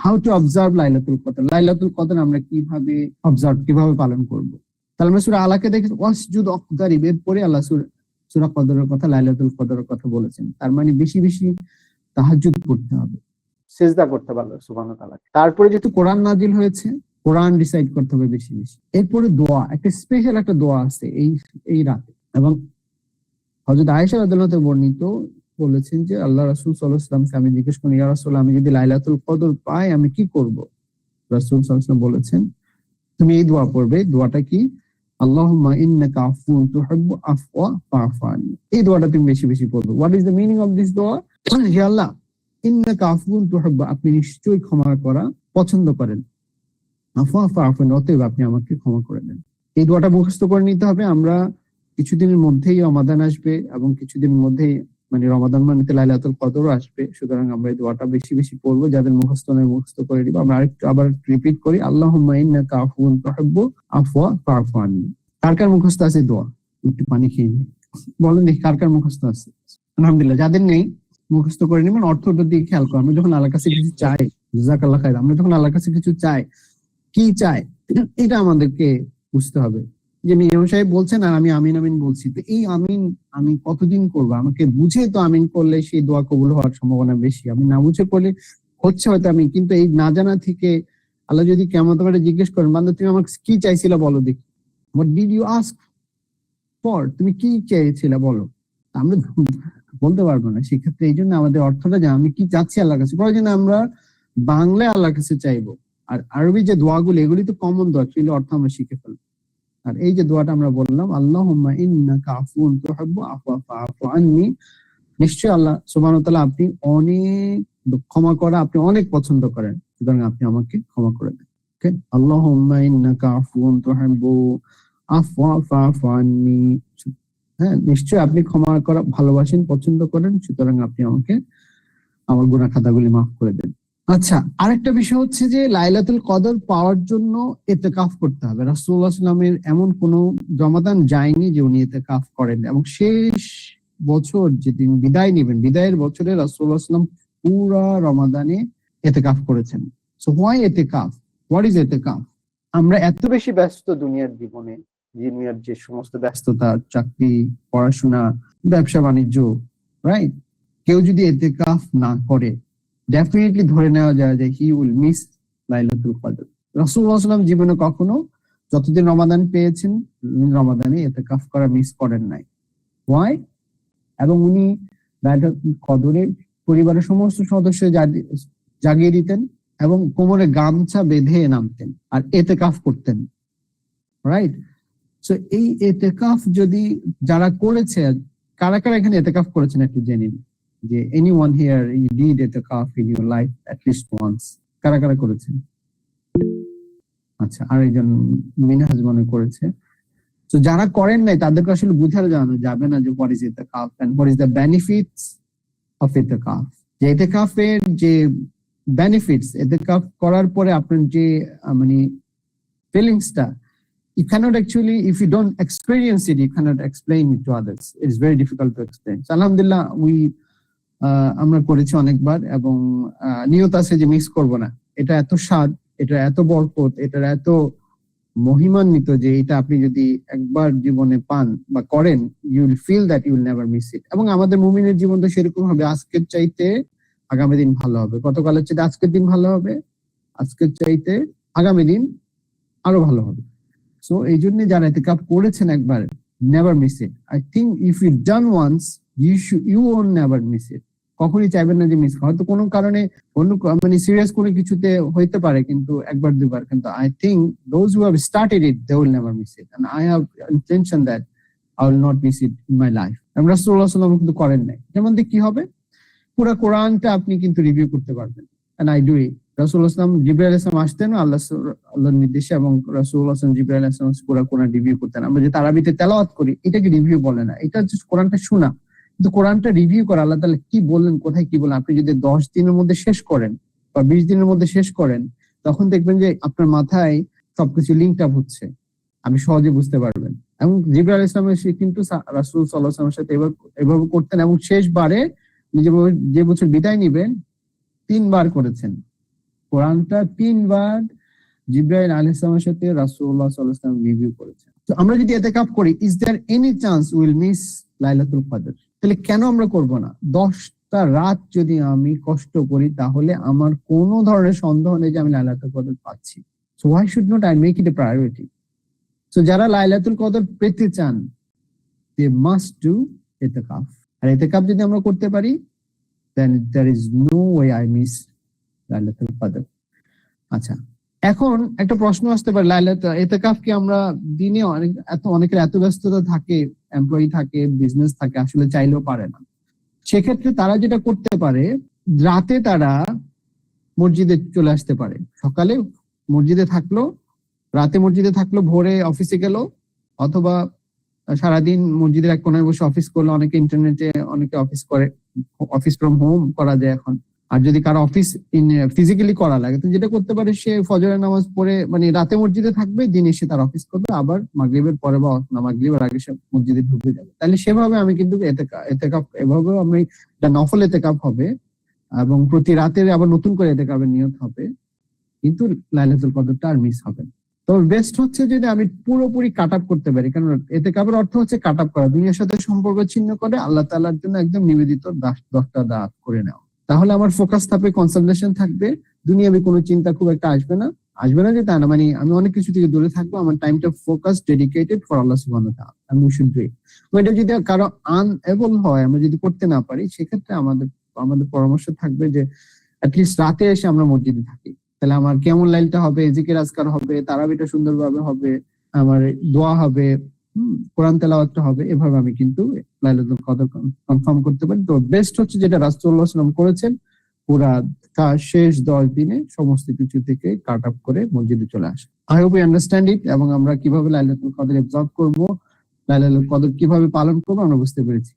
How to observe লাইলাতুল কদর, লাইলাতুল কদর আমরা কিভাবে পালন করব। তাহলে আমরা সূরা আলাকে দেখি ওয়াসজুদ ওয়াকতারিব, এরপরে আল্লাহ সূরা কদরের কথা, লাইলাতুল কদরের কথা বলেছেন। তার মানে বেশি বেশি তাহাজ্জুদ করতে হবে, সিজদা করতে হবে আল্লাহ সুবহানাহু ওয়া তাআলা। তারপরে যেহেতু কোরআন নাজিল হয়েছে, কোরআন রিসাইট করতে হবে বেশি বেশি। এরপরে দোয়া, একটা স্পেশাল একটা দোয়া আছে এই রাতে, এবং হযরত আয়েশা রাদিয়াল্লাহু তাআলা বর্ণিত বলেছেন যে আল্লাহ রাসূল সাল্লাল্লাহু আলাইহি ওয়াসাল্লামকে আমি জিজ্ঞেস করি, ইয়া রাসূল, আমি যদি লাইলাতুল কদর পাই আমি কি করব? রাসূল সাল্লাল্লাহু আলাইহি ওয়াসাল্লাম বলেছেন, তুমি এই দোয়া পড়বে। দোয়াটা কি? আল্লাহুম্মা ইন্নাকা আফুউন তুহিব্বু আফওয়া ফা'ফু আননি। এই দোয়াটা তুমি বেশি বেশি পড়বে। What is the meaning of this দোয়া? হে আল্লাহ, ইন্নাকা আফুউন তুহিব্বু, আপনি নিশ্চয়ই ক্ষমা করা পছন্দ করেন, আফওয়া ফা'ফু আননি, অতএব আপনি আমাকে ক্ষমা করে দেন। এই দোয়াটা মুখস্থ করে নিতে হবে। আমরা কিছুদিনের মধ্যেই রমাদান আসবে, এবং কিছুদিনের মধ্যেই মানে রমাদান মানেতে লাইলাতুল কদরও আসবে। সুতরাং আমরা এই দোয়াটা বেশি বেশি পড়বো। যাদের মুখস্থ নয় মুখস্থ করে দিব। আমরা আবার রিপিট করি, আল্লাহুম্মা ইন্নাকা আফুউন তুহিব্বু আফওয়া ফা'ফু আননি। কার কার মুখস্থ আছে দোয়া? একটু পানি খেয়ে নিই, বলেন দেখি কার কার মুখস্থ আছে। আলহামদুলিল্লাহ। যাদের নেই মুখস্থ করে নিবেন। অর্থটা দিয়ে খেয়াল করো। আমরা যখন আল্লাহর কাছে কিছু চাই, জাযাকাল্লাহ খাইর, আমরা যখন আল্লাহর কাছে কিছু চাই, কি চাই এটা আমাদেরকে বুঝতে হবে। যে ইমাম সাহেব বলছেন আর আমি আমিন আমিন বলছি, তো এই আমিন আমি কতদিন করবো? আমাকে বুঝে তো আমিন করলে সেই দোয়া কবুল হওয়ার সম্ভাবনা বেশি। আমি না বুঝে করলে হচ্ছে হয়তো আমি, কিন্তু এই না জানা থেকে আল্লাহ যদি কিয়ামত করে জিজ্ঞেস করেন, বান্দা তুমি আমাকে কি চাইছিলা বলো দেখি, what did you ask for, তুমি কি চাইছিলা বলো, আমরা বলতে পারবো না। সেক্ষেত্রে এই জন্য আমাদের অর্থটা যে আমি কি চাচ্ছি আল্লাহর কাছে, প্রয়োজনে আমরা বাংলায় আল্লাহর কাছে চাইবো। আর আরবি যে দোয়াগুলো, এগুলি তো কমন দোয়া, কিন্তু অর্থ আমরা শিখে ফেলবো। আর এই যে দোয়াটা আমরা বললাম, আল্লাহুম্মা ইন্নাকা আফুউন তুহিব্বু আফওয়া ফা'ফু আননি, নিশ্চয়ই আল্লাহ সুবহানাহু ওয়া তাআলা আপনি অনেক ক্ষমা করা, আপনি অনেক পছন্দ করেন, সুতরাং আপনি আমাকে ক্ষমা করে দেন। ওকে, আল্লাহুম্মা ইন্নাকা আফুউন তুহিব্বু আফওয়া ফা'ফু আননি, হ্যাঁ, নিশ্চয়ই আপনি ক্ষমা করা ভালোবাসেন, পছন্দ করেন, সুতরাং আপনি আমাকে আমার গুনাহ খাতাগুলি মাফ করে দেন। আচ্ছা, আরেকটা বিষয় হচ্ছে যে লাইলাতুল কদর পাওয়ার জন্য ইতিকাফ করতে হবে। রাসূলুল্লাহ সাল্লাল্লাহু আলাইহি ওয়াসাল্লামের এমন কোন রমাদান যায়নি যে উনি ইতিকাফ করেন, এবং শেষ বছর যেদিন বিদায় নেবেন, বিদায়ের বছরে রাসূলুল্লাহ সাল্লাল্লাহু আলাইহি ওয়াসাল্লাম পুরা রমাদানে ইতিকাফ করেছেন। সো হোয়াই ইতিকাফ? হোয়াট ইজ ইতিকাফ? আমরা এত বেশি ব্যস্ত দুনিয়ার জীবনে, দুনিয়ার যে সমস্ত ব্যস্ততা, চাকরি, পড়াশোনা, ব্যবসা বাণিজ্য, রাইট? কেউ যদি ইতিকাফ না করে, ডেফিনেটলি ধরে নেওয়া যায় যে হি উইল মিস লাইলাতুল কদর। রাসূলুল্লাহ সাল্লাল্লাহু আলাইহি ওয়াসাল্লাম জীবনে কখনো যতদিন রমাদান পেয়েছেন, রমাদানে ইতিকাফ করা মিস করেন নাই। ওয়াই? এবং উনি লাইলাতুল কদরে পরিবারের সমস্ত সদস্য জাগিয়ে দিতেন, এবং কোমরে গামছা বেঁধে নামতেন আর ইতিকাফ করতেন, রাইট? সো এই ইতিকাফ যদি যারা করেছে, কারা কারা এখানে ইতিকাফ করেছেন একটু জেনে নিন। যে anyone here you did itikaf in your life at least once, কারা কারা করেছেন? আচ্ছা, আরেকজন মিনহাজ মনে করেছে। তো যারা করেন নাই তাদেরকে আসলে বুঝানো যাবে না যে what is itikaf and what is the benefits of itikaf। যে ইতিকাফের যে বেনিফিটস, ইতিকাফ করার পরে আপনার যে মানে ফিলিংসটা, you cannot actually, if you don't experience it, you cannot explain it to others. It is very difficult to explain. So, alhamdulillah, আমরা করেছি অনেকবার, এবং নিয়ত আছে যে মিস করব না। এটা এত স্বাদ, এটা এত বরকত, এটা এত মহিমান্বিত যে এটা আপনি যদি একবার জীবনে পান বা করেন, you will feel that you will never miss it। এবং আমাদের মুমিনের জীবন তো সেরকম হবে, আজকের চাইতে আগামী দিন ভালো হবে, গতকালের চাইতে আজকের দিন ভালো হবে, আজকের চাইতে আগামী দিন আরো ভালো হবে। সো এই জন্য যারা ইতিকাফ করেছেন একবার, never miss it. I think if you done once, you won't never miss it. কখনই চাইবেন না যে মিস, হয়তো কোনো কারণে অন্য মানে সিরিয়াস কোনো কিছুতে হইতে পারে, কিন্তু একবার দুবার, কিন্তু I think those who have started it they will never miss it, and I have intention that I will not miss it in my life. রাসূলুল্লাহ সাল্লাল্লাহু আলাইহি ওয়াসাল্লাম কিন্তু করেন নাই। যেমন কি হবে, পুরো কোরআনটা আপনি কিন্তু রিভিউ করতে পারবেন, এন্ড আই ডু ইট। রাসূলুল্লাহ সাল্লাল্লাহু আলাইহি ওয়াসাল্লাম জিবরাইল আলাইহিস সালাম আসতেন আল্লাহর নির্দেশে, এবং রাসূলুল্লাহ সাল্লাল্লাহু আলাইহি ওয়াসাল্লাম জিবরাইল আলাইহিস সালাম পুরো কোরআন রিভিউ করতেন। আমরা যে তারাবিতে তেলাওয়াত করি, এটাকে রিভিউ বলে না, এটা জাস্ট কোরআনটা শোনা। কিন্তু কোরআনটা রিভিউ করা, আল্লাহ তাআলা কি বললেন, কোথায় কি বললেন, আপনি যদি 10 দিনের মধ্যে শেষ করেন বা 20 দিনের মধ্যে শেষ করেন, তখন দেখবেন যে আপনার মাথায় সবকিছু লিঙ্ক আপ হচ্ছে, আপনি সহজে বুঝতে পারবেন। এবং জিবরাইল আলাইহিস সালাম সে কিন্তু রাসূল সাল্লাল্লাহু আলাইহি ওয়াসাল্লামের সাথে এভাবে করতেন, এবং শেষবারে যে বছর বিদায় নিবেন 3 বার করেছেন। কোরআনটা 3 বার জিবরাইল আলাইহিস সালামের সাথে রাসূলুল্লাহ সাল্লাল্লাহু আলাইহি ওয়াসাল্লাম রিভিউ করেছেন। তো আমরা যদি ইতিকাফ করি, is there any chance will miss লাইলাতুল কদর? তাহলে কেন আমরা করব না? 10টা রাত যদি আমি কষ্ট করি তাহলে আমার কোনো ধরনের সন্দেহ নেই যে আমি লাইলাতুল কদর পাচ্ছি। So why should not I make it A priority? So যারা লাইলাতুল কদর পেতে চান, দে মাস্ট ডু ইতিকাফ। আর ইতিকাফ যদি আমরা করতে পারি, then there is no way I miss লাইলাতুল কদর। আচ্ছা, এখন একটা প্রশ্ন আসতে পারে, ইতিকাফ কি আমরা দিনে অনেকের এত ব্যস্ততা থাকে, এমপ্লয়ি থাকে, বিজনেস থাকে, আসলে চাইলেও পারে না। সেক্ষেত্রে তারা যেটা করতে পারে, রাতে তারা মসজিদে চলে আসতে পারে। সকালে মসজিদে থাকলো, রাতে মসজিদে থাকলো, ভোরে অফিসে গেল, অথবা সারাদিন মসজিদের এক কোনায় বসে অফিস করলো। অনেকে ইন্টারনেটে অনেকে অফিস করে, অফিস ফ্রম হোম করা যায় এখন। আর যদি কারো অফিস ফিজিক্যালি করা লাগে, তো যেটা করতে পারে, সে ফজরের নামাজ পড়ে মানে রাতে মসজিদে থাকবে, দিন এসে তার অফিস করবে, আবার মাগরিবের পরে বা মাগরিবের আগে সে মসজিদে ঢুকে যাবে। তাহলে সেভাবে আমি কিন্তু ইতিকাফ এভাবেও আমি, এটা নফল ইতিকাফ হবে এবং প্রতি রাতে আবার নতুন করে ইতিকাফের নিয়ত হবে, কিন্তু লাইলাতুল কদরটা আর মিস হবে না। তবে বেস্ট হচ্ছে যদি আমি পুরোপুরি কাট আপ করতে পারি, কারণ ইতিকাফের অর্থ হচ্ছে কাট আপ করা, দুনিয়ার সাথে সম্পর্ক ছিন্ন করে আল্লাহ তাআলার জন্য একদম নিবেদিত 10টা রাত করে নেওয়া। তাহলে আমার ফোকাস থাকবে, কনসেন্ট্রেশন থাকবে, দুনিয়াবি কোনো চিন্তা খুব একটা আসবে না যে তা না, মানে আমি অনেক কিছু থেকে দূরে থাকবো, আমার টাইমটা ফোকাস ডেডিকেটেড ফর আল্লাহ সুবহানাহু ওয়া তাআলা, আমি শুড ডু ইট। ওইটা যদি কারো আনএবল হয়, আমরা যদি করতে না পারি, সেক্ষেত্রে আমাদের পরামর্শ থাকবে যে অ্যাটলিস্ট রাতে এসে আমরা মসজিদে থাকি। তাহলে আমার কেমন লাইলটা হবে, জিকির আজকার হবে, তারাবিটা সুন্দরভাবে হবে, আমার দোয়া হবে, কোরআন তেলাওয়াতটা হবে, এভাবে আমি কিন্তু লাইলাতুল কদর কনফার্ম করতে পারি। তো বেস্ট হচ্ছে যেটা রাসূলুল্লাহ সাল্লাল্লাহু আলাইহি ওয়াসাল্লাম করেছেন, পুরা শেষ 10 দিনে সমস্ত কিছু থেকে কাট আপ করে মসজিদে চলে আসে। I hope you understand it. এবং আমরা কিভাবে লাইলাতুল কদর অবজার্ভ করব, লাইলাতুল কদর কিভাবে পালন করবো, আমরা বুঝতে পেরেছি।